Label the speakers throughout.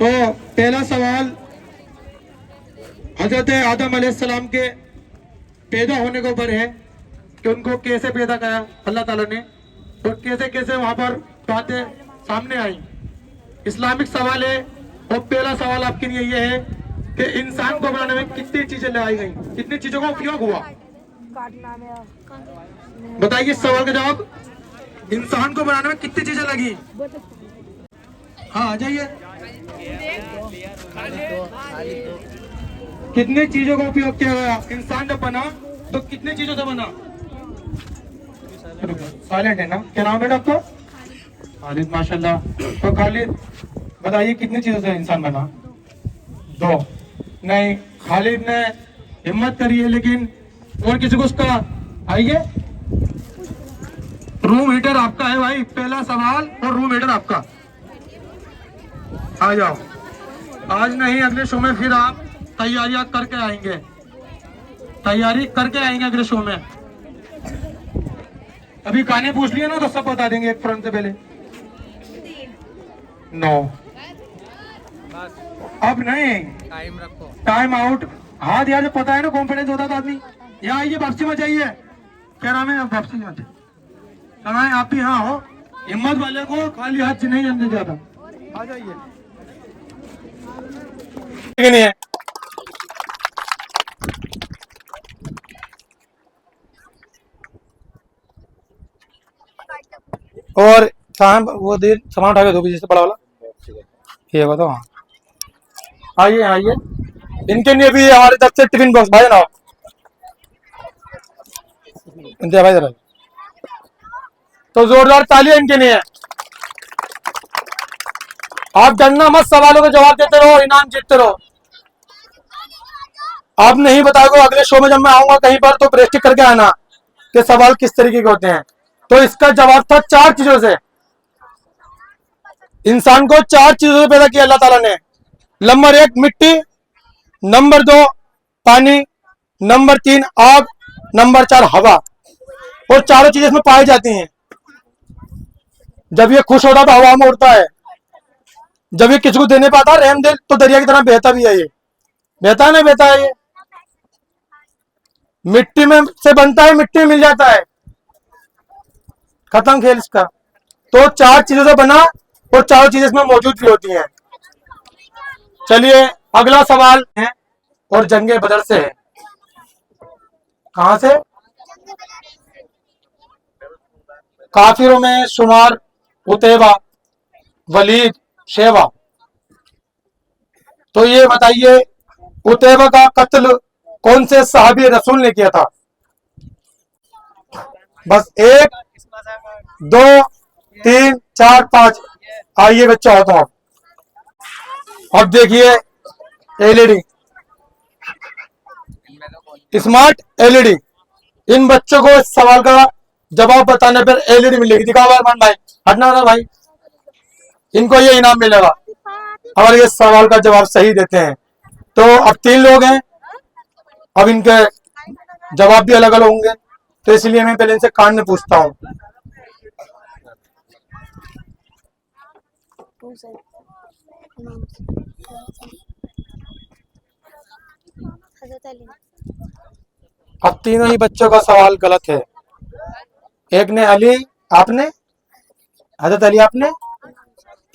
Speaker 1: तो पहला सवाल हजरत आदम अलैहिस्सलाम के पैदा होने के ऊपर है कि उनको कैसे पैदा किया अल्लाह ताला ने और कैसे कैसे वहां पर बातें सामने आई। इस्लामिक सवाल है और पहला सवाल आपके लिए ये है कि इंसान को बनाने में कितनी चीजें लगाई गई, कितनी चीजों का उपयोग हुआ, बताइए। इस सवाल का जवाब, इंसान को बनाने में कितनी चीजें लगी। हाँ आ जाइए। कितनी चीजों का उपयोग किया गया। इंसान जब बना तो कितनी चीजों से बना। साइलेंट है ना। क्या नाम है आपका? खालिद, माशाल्लाह। तो खालिद बताइए कितनी चीजों से इंसान बना। 2। नहीं, खालिद ने हिम्मत करी है, लेकिन और किसी को उसका। आइए, रूम हीटर आपका है भाई। पहला सवाल और रूम हीटर आपका। आ जाओ। आज नहीं, अगले शो में फिर आप तैयारियां करके आएंगे, तैयारी करके आएंगे अगले शो में। अभी गाने पूछ लिए ना तो सब बता देंगे एक फ्रंट से पहले। 9। अब नहीं,
Speaker 2: टाइम रखो,
Speaker 1: टाइम आउट। हाथ यार पता है ना, कॉन्फिडेंस होता था आदमी। यहाँ आइए, वापसी में जाइए। क्या नाम है? वापसी में जाइए। आप भी हाँ हो। हिम्मत वाले को खाली हाथ से नहीं जाने जाता। आ जाइए। नहीं है। और कहाँ वो देर सामान उठा के दो जैसे बड़ा वाला ये बताओ। हाँ आइए आइए। इनके लिए भी हमारे तरफ से टिफिन बॉक्स भाई ना इनके भाई जरा, तो जोरदार तालियां इनके लिए। आप डरना मत, सवालों के जवाब देते रहो, इनाम जीतते रहो। आप नहीं बताओगे अगले शो में जब मैं आऊंगा कहीं पर तो प्रेस्टिक करके आना कि सवाल किस तरीके के होते हैं। तो इसका जवाब था 4 चीजों से। इंसान को 4 चीजों से पैदा किया अल्लाह ताला ने। नंबर 1 मिट्टी, नंबर 2 पानी, नंबर 3 आग, नंबर 4 हवा। और चारों चीजें इसमें पाई जाती हैं। जब ये खुश होता तो हवा में उड़ता है, जब ये किसी को देने पाता रहम दिल तो दरिया की तरह बहता भी है। ये बहता नहीं बहता है। ये मिट्टी में से बनता है, मिट्टी में मिल जाता है, खत्म खेल इसका। तो 4 चीजों से बना और चारों चीजें इसमें मौजूद भी होती हैं। चलिए अगला सवाल है और जंगे बदर से है। कहां से? काफिरों में शुमार उतैबा, वलीद, शेवा। तो ये बताइए उतैबा का कत्ल कौन से सहाबी रसूल ने किया था? बस 1 2 3 4 5। आइए बच्चा होता हूं। अब देखिए एलईडी, स्मार्ट एलईडी। इन बच्चों को इस सवाल का जवाब बताने पर एलईडी मिलेगी। दिखाओ अरमान भाई, हटना ना भाई, इनको ये इनाम मिलेगा अगर ये सवाल का जवाब सही देते हैं। तो अब 3 लोग हैं, अब इनके जवाब भी अलग अलग होंगे, तो इसलिए मैं पहले इनसे कान में पूछता हूँ। अब तीनों ही बच्चों का सवाल गलत है। एक ने अली, आपने हजरत अली, आपने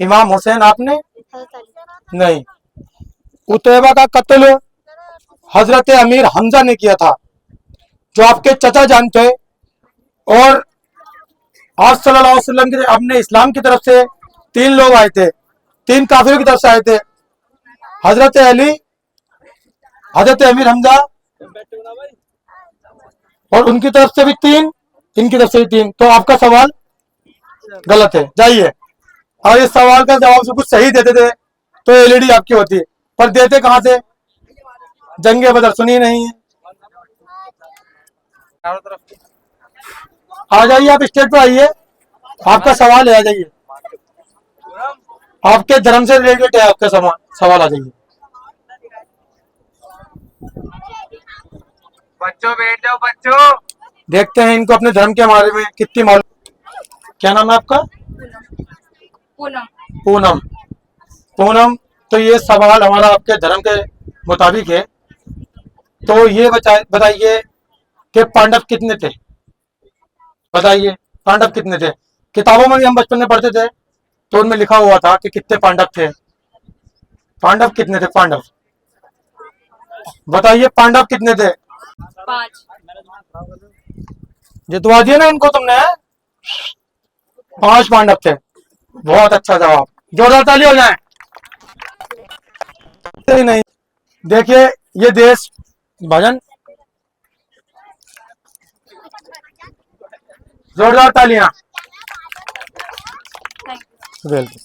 Speaker 1: इमाम हुसैन, आपने नहीं। उतैबा का कत्ल हजरत अमीर हमजा ने किया था, जो आपके चचा जान थे। और आप सल्लल्लाहु अलैहि वसल्लम के अपने इस्लाम की तरफ से 3 लोग आए थे, 3 काफिरों की तरफ से आए थे। हजरत अली, हजरत अमीर हमजा, और उनकी तरफ से भी 3, इनकी तरफ से भी 3। तो आपका सवाल गलत है, जाइए। और इस सवाल का जवाब से कुछ सही देते थे तो एलईडी आपकी होती है, पर देते कहां से? जंगे बदर सुनी नहीं है। आ जाइए, आप स्टेज पे आइए, आपका सवाल है, आ जाइए। आपके धर्म से रिलेटेड है आपका सवाल, आ जाइए।
Speaker 2: बच्चों बैठ जाओ बच्चों।
Speaker 1: देखते हैं इनको अपने धर्म के बारे में कितनी मालूम। क्या नाम है आपका?
Speaker 3: पूनम।
Speaker 1: पूनम। पूनम, तो ये सवाल हमारा आपके धर्म के मुताबिक है। तो ये बताइए कि पांडव कितने थे? बताइए पांडव कितने थे? किताबों में भी हम बचपन में पढ़ते थे तो उनमें लिखा हुआ था कि कितने पांडव थे। पांडव कितने थे? पांडव बताइए, पांडव कितने थे?
Speaker 3: 5।
Speaker 1: जितवा दिया ना इनको तुमने। 5 पांडव थे। बहुत अच्छा जवाब, जोरदार ताली हो जाए। नहीं, देखिए ये देश, भजन, जोरदार तालियां। वेलकम।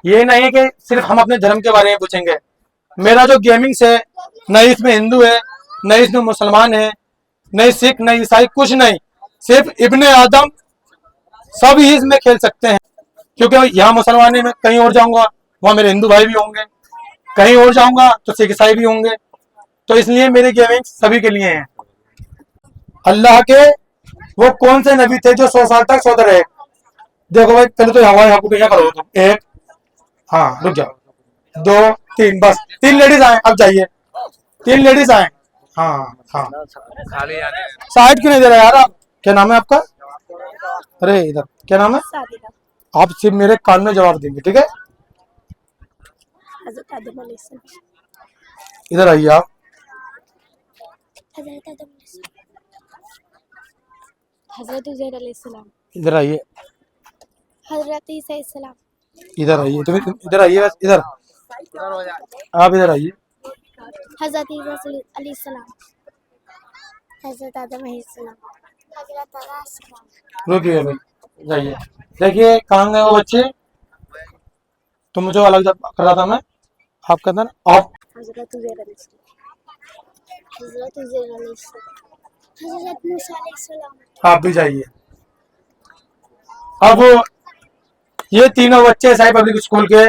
Speaker 1: ये नहीं कि सिर्फ हम अपने धर्म के बारे में पूछेंगे। मेरा जो गेमिंग्स है, न इसमें हिंदू है, न इसमें मुसलमान है, न सिख, न ईसाई, कुछ नहीं। सिर्फ इब्ने आदम सब ही इसमें खेल सकते हैं। क्योंकि यहाँ मुसलमान है, मैं कहीं और जाऊंगा वहां मेरे हिंदू भाई भी होंगे, कहीं और जाऊंगा तो सिख ईसाई भी होंगे। तो इसलिए मेरे गेमिंग सभी के लिए हैं। अल्लाह के वो कौन से नबी थे जो 100 साल तक सोते रहे? देखो भाई, पहले तो हवा आपको क्या करो तुम। एक, हाँ रुक जाओ, 2, 3, बस 3 लेडीज आए, अब जाइए। 3 लेडीज आए। हाँ हाँ,
Speaker 2: खाली आने
Speaker 1: साइड क्यों नहीं दे रहे यार आप? क्या नाम है आपका? अरे इधर, क्या नाम है?
Speaker 3: सादिका।
Speaker 1: आप सिर्फ मेरे कान में जवाब देंगे, ठीक है?
Speaker 3: हज़रत आदम अलैहिस्सलाम।
Speaker 1: इधर आइए आप।
Speaker 3: हज़रत आदम अलैहिस्सलाम। हज़रत उज़ैर अलैहिस्सलाम।
Speaker 1: इधर आइए,
Speaker 3: हज़रत ईसा अलैहिस्सलाम।
Speaker 1: इधर आइए, तुम इधर आइए, बस इधर।
Speaker 2: उधर हो जा।
Speaker 1: आप इधर आइए।
Speaker 3: हज़रत ईसा अलैहिस्सलाम। हज़रत आदम अलैहिस्सलाम। हज़रत अलैहिस्सलाम।
Speaker 1: रुकिए भाई, जाइए। देखिए कहाँ गए वो बच्चे? तुम जो अलग कर रहा था मैं, आपका था ना आप।
Speaker 3: हज़रत उज़ैर अलैहिस्सलाम। हज़रत उज़ैर अलैहिस्सलाम। हज़रत मूसा अलैहिस्सलाम।
Speaker 1: आप भी जाइए। अब ये तीनों बच्चे साई पब्लिक स्कूल के,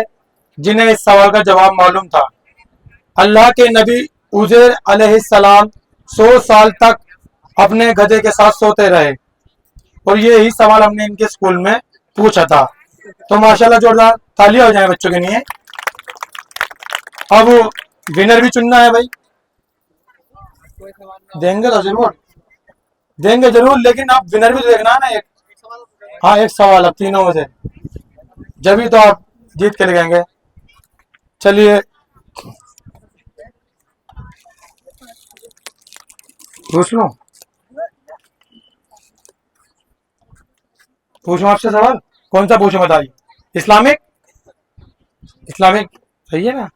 Speaker 1: जिन्हें इस सवाल का जवाब मालूम था। अल्लाह के नबी उज़ैर अलैहिस्सलाम 100 साल तक अपने गधे के साथ सोते रहे, और ये ही सवाल हमने इनके स्कूल में पूछा था। तो माशाल्लाह जोरदार तालियां हो जाए बच्चों के लिए। अब विनर भी चुनना है भाई। देंगे तो जरूर, देंगे जरूर, लेकिन आप विनर भी तो देखना है ना एक। हाँ, एक सवाल अब तीनों में से, जब भी तो आप जीत के लगेंगे। चलिए पूछ लो, पूछूं आपसे सवाल? कौन सा पूछूं बताइए? इस्लामिक, इस्लामिक सही है ना?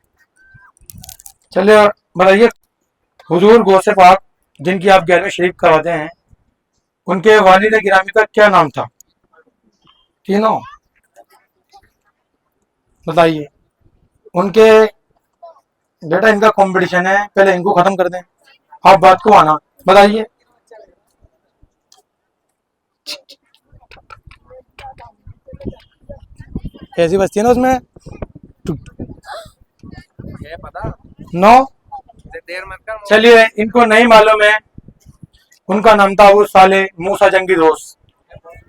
Speaker 1: चलिए बताइए, हुजूर गौसे पाक जिनकी आप 11वीं शरीफ करवाते हैं, उनके वालिद गिरामी का क्या नाम था? तीनों बताइए। उनके, बेटा इनका कंपटीशन है, पहले इनको खत्म कर दें, आप बात को आना। बताइए। कैसी बस्ती है ना उसमें?
Speaker 2: ये पता
Speaker 1: 9।
Speaker 2: देर मत कर।
Speaker 1: चलिए, इनको नहीं मालूम है। उनका नाम था अबू साले मूसा जंगी दोस्त।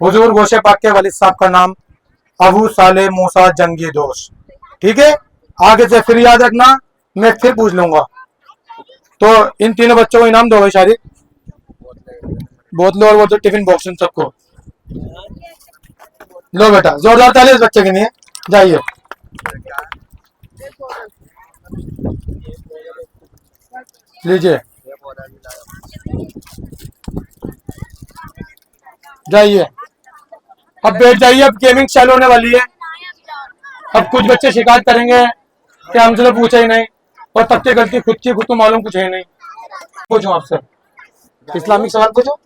Speaker 1: हुजूर गोशे पाक के वालिद साहब का नाम अबू साले मूसा जंगी दोस्त। ठीक है, आगे से फिर याद रखना, मैं फिर पूछ लूंगा। तो इन तीनों बच्चों को इनाम दो भाई शारिक, बोतलों और वो तो टिफिन बॉक्स इन सबको लो बेटा। जोरदार ताली इस बच्चे के लिए। जाइए। लीजिए, जाइए। अब बैठ जाइए, अब गेमिंग चालू होने वाली है। अब कुछ बच्चे शिकायत करेंगे कि हमसे तो पूछा ही नहीं, और तब तक गलती खुद की, खुद को मालूम कुछ है नहीं। पूछो आपसे इस्लामिक सवाल पूछो,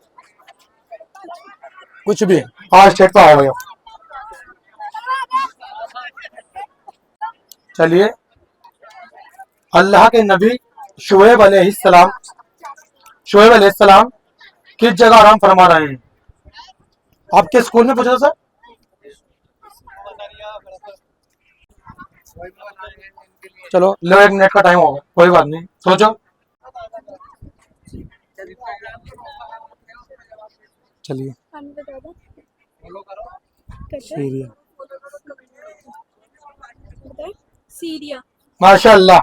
Speaker 1: कुछ भी। आज स्टेट पर आओ भैया। चलिए, अल्लाह के नबी शुएब अलैहिस्सलाम, शुएब अलैहिस्सलाम किस जगह आराम फरमा रहे हैं? आपके स्कूल में पूछा सर? चलो लो, 1 मिनट का टाइम होगा, कोई बात नहीं, सोचो। चलिए सीरिया,
Speaker 3: सीरिया।
Speaker 1: माशाल्लाह।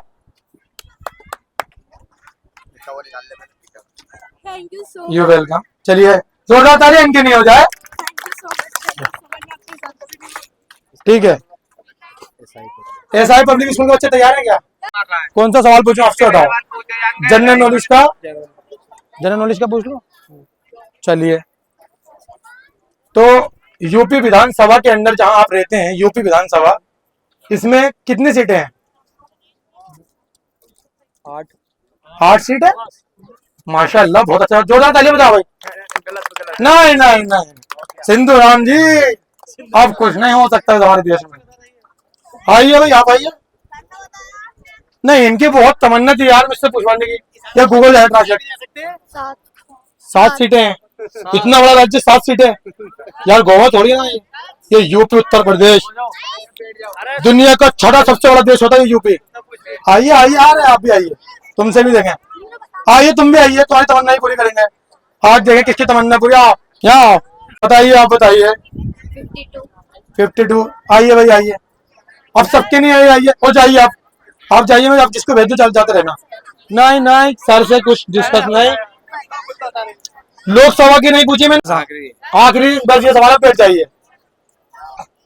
Speaker 3: Thank you so
Speaker 1: you welcome. चलिए जोरदार ताली इनके नहीं हो जाए। ठीक है। एसआई पब्लिक स्कूल के बच्चे तैयार हैं क्या? कौन सा सवाल पूछूं आपसे बताओ। जनरल नॉलेज का, जनरल नॉलेज का पूछ लो। चलिए, तो यूपी विधानसभा के अंदर जहां आप रहते हैं, यूपी विधानसभा, इसमें कितनी सीटें हैं? 8 सीट है। माशाल्लाह, बहुत अच्छा। जोरदार ताली बताओ भाई। नहीं नहीं नहीं, सिंधु राम जी, अब कुछ नहीं हो सकता हमारे देश में। आइए भाई, आप आइए। नहीं, इनकी बहुत तमन्ना थी यार मुझसे पूछवाने की। या गूगल है ट्रांसलेट। 7 सीटें हैं। इतना बड़ा राज्य, 7 सीटें यार, गोवा थोड़ी ना ये यूपी उत्तर प्रदेश, दुनिया का छठा सबसे बड़ा देश होता है यूपी। आइए आइए, आ रहे हैं आप भी, आइए, तुमसे भी देखें। आइए तुम भी आइए, तुम्हारी तमन्ना ही पूरी करेंगे। आज देखें किसकी तमन्ना पूरी। आओ यहाँ आओ, बताइए, आप बताइए। 52। आइए भाई आइए, अब सबके नहीं आइए, आइए और जाइए आप जाइए। मैं आप जिसको भेज दो चल जाते रहना। नहीं नहीं, सर से कुछ डिस्कस नहीं। लोकसभा की नहीं पूछी मैंने, आखिरी बस ये सवाल बैठ जाइए।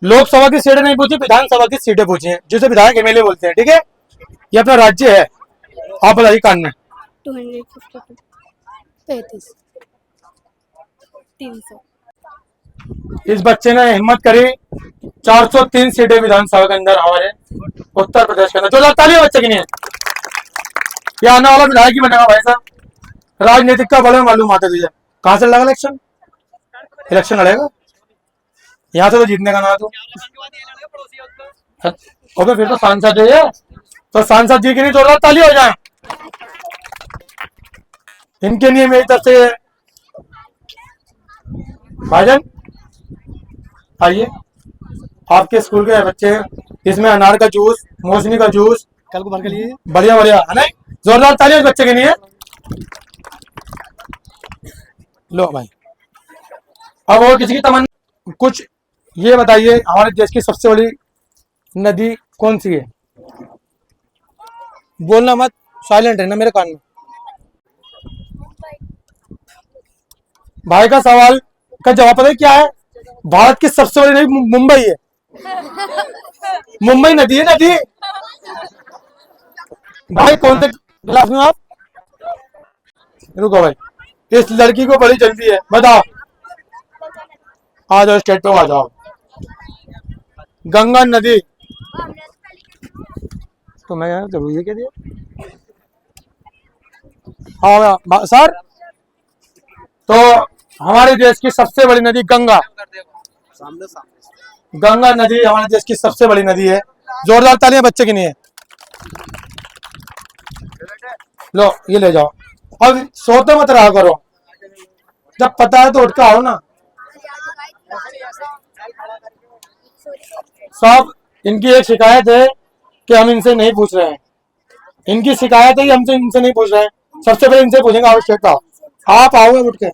Speaker 1: लोकसभा की सीटें नहीं पूछी, विधानसभा की सीटें पूछी हैं, जिसे विधायक एमएलए बोलते हैं। ठीक है, ये अपना राज्य है। आप बताइए कान में।
Speaker 3: 252 35 300।
Speaker 1: इस बच्चे ने हिम्मत करी। 403 सीटें विधानसभा के अंदर हमारे उत्तर प्रदेश के अंदर। जो ताली बच्चे की नहीं है, ये आने वाला विधायक ही बनेगा भाई साहब। राजनीतिक का बड़े मालूम आते तुझे। कहाँ से लगा इलेक्शन? इलेक्शन लड़ेगा यहाँ से तो जीतने का ना। तो ओके, फिर तो सांसद है ये, तो सांसद जी की नहीं जोरदार ताली हो जाए। इनके लिए मेरी तरफ से भाईजान आइए। आपके स्कूल के बच्चे, इसमें अनार का जूस, मौसमी का जूस कल को भर के लिए, बढ़िया बढ़िया है ना। जोरदार ताली उस बच्चे के लिए। लो भाई, अब और किसी की तमन्ना कुछ ये बताइए, हमारे देश की सबसे बड़ी नदी कौन सी है? बोलना मत, साइलेंट है ना मेरे कान में। भाई का सवाल का जवाब पता है क्या है? भारत की सबसे बड़ी नदी मुंबई है। मुंबई नदी है, नदी। भाई कौन से क्लास में आप? रुको भाई, इस लड़की को बड़ी जल्दी है, बताओ। आ जाओ, स्टेट पे आ जाओ। गंगा नदी। तो मैं जरूरी है क्या दिया? हाँ सर, तो हमारे देश की सबसे बड़ी नदी गंगा। गंगा नदी हमारे देश की सबसे बड़ी नदी है। जोरदार तालियां बच्चे की नहीं है। लो ये ले जाओ। अब सोते मत रहा करो, जब पता है तो उठ के आओ ना। सब इनकी एक शिकायत है कि हम इनसे नहीं पूछ रहे हैं। इनकी शिकायत है कि हमसे इनसे नहीं पूछ रहे हैं। सबसे पहले इनसे पूछेंगे। आवश्यक का आप आओगे उठ के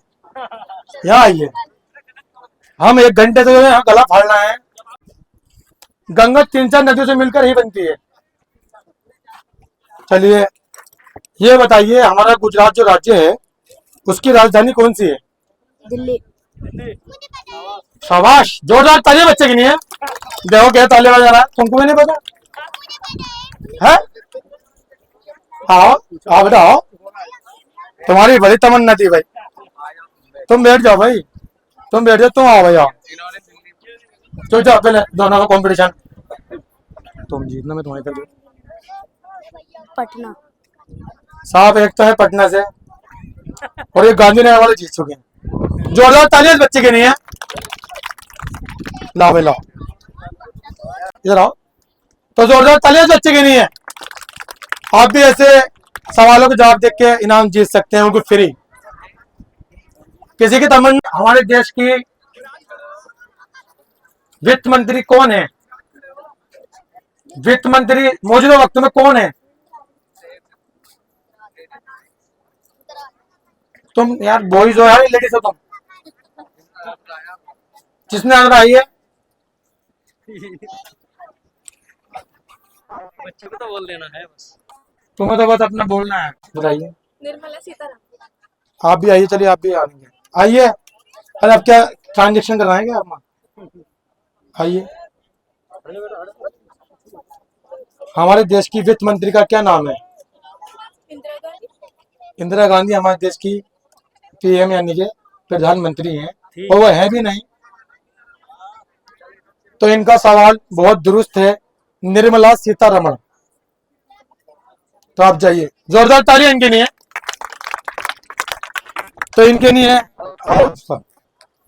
Speaker 1: यहाँ आइए। हम 1 घंटे से यहाँ गला फाड़ रहे हैं। गंगा 3-4 नदियों से मिलकर ही बनती है। चलिए ये बताइए, हमारा गुजरात जो राज्य है उसकी राजधानी कौन सी है?
Speaker 3: दिल्ली।
Speaker 1: शाबाश, जोरदार तालियां बच्चे की नहीं है। देखो क्या तालियां बजा रहा है, तुमको भी नहीं पता है? आओ आओ बताओ, तुम्हारी बड़ी तमन्ना थी भाई। तुम बैठ जाओ भाई, तुम बैठ जाओ, तुम आओ भाई, आओ। तो जाओ पहले दोनों का कंपटीशन। तुम जीतना, मैं तुम्हारी तरफ।
Speaker 3: पटना।
Speaker 1: साहब एक तो है पटना से, और ये गांधीनगर वाले जीत चुके हैं। जोरदार तालियां बच्चे के नहीं है। लाओ भाई लाओ, इधर आओ। तो जोरदार तालियां बच्चे के नहीं है। आप भी ऐसे सवालों के जवाब देख के इनाम जीत सकते हैं, उनको फ्री। किसी की तमन्ना, हमारे देश की वित्त मंत्री कौन है? वित्त मंत्री मौजूदा वक्त में कौन है? तुम यार बॉयज हो यार, लेडीज हो तुम? जिसने अंदर आई है
Speaker 4: बच्चे को तो बोल देना है बस।
Speaker 1: तुम्हें तो बस अपना बोलना है। बताइए।
Speaker 3: निर्मला सीतारामन।
Speaker 1: आप भी आइए, चलिए आप भी आएंगे, आइए। अरे आप क्या ट्रांजेक्शन करवाएंगे आप? आइए। हमारे देश की वित्त मंत्री का क्या नाम है?
Speaker 3: इंदिरा गांधी।
Speaker 1: इंदिरा गांधी हमारे देश की पीएम यानी कि प्रधानमंत्री हैं, और वो है भी नहीं। तो इनका सवाल बहुत दुरुस्त है, निर्मला सीतारमण। तो आप जाइए, जोरदार तालियां इनके लिए। तो इनके लिए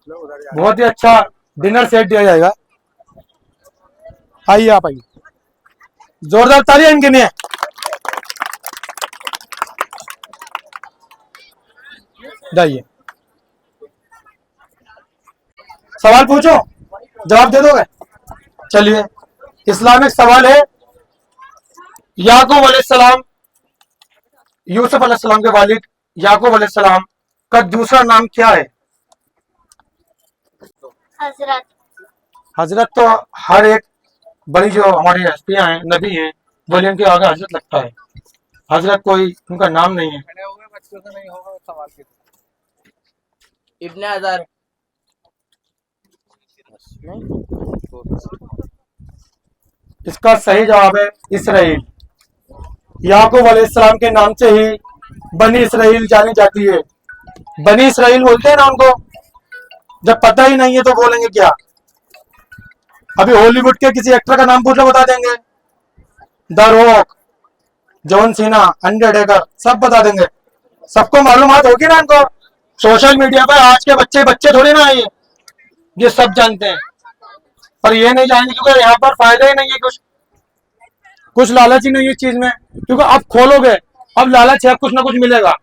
Speaker 1: बहुत ही अच्छा डिनर सेट दिया जाएगा। आइए आप आइए, जोरदार तालियां इनके लिए। जाइए, सवाल पूछो, जवाब दे दोगे? चलिए, इस्लामिक सवाल है। याकूब अलैहिस्सलाम, यूसुफ अलैहिस्सलाम के वालिद याकूब अलैहिस्सलाम का दूसरा नाम क्या है?
Speaker 3: हजरत।
Speaker 1: हजरत तो हर एक बड़ी जो हमारी हस्तियां हैं, नबी हैं, बोले उनके आगे हजरत लगता है। हजरत कोई उनका नाम नहीं है।
Speaker 2: खड़े हुए बच्चों से नहीं होगा सवाल के।
Speaker 4: इब्ने अज़र।
Speaker 1: इसका सही जवाब है इसराइल। याकूब अलैहिस्सलाम के नाम से ही बनी इसराइल जानी जाती है। बनी इसराइल बोलते हैं ना उनको, जब पता ही नहीं है तो बोलेंगे क्या? अभी हॉलीवुड के किसी एक्टर का नाम पूछ लो, बता देंगे। The rock, John Cena, Undertaker, सब बता देंगे। सबको मालूमात होगी ना इनको। सोशल मीडिया पर आज के बच्चे बच्चे थोड़ी ना आए, ये सब जानते हैं, पर ये नहीं जानेंगे क्योंकि यहाँ पर फायदा ही नहीं है, कुछ लालच ही नहीं है इस चीज में। क्योंकि अब खोलोगे, अब लालच है, कुछ ना कुछ मिलेगा।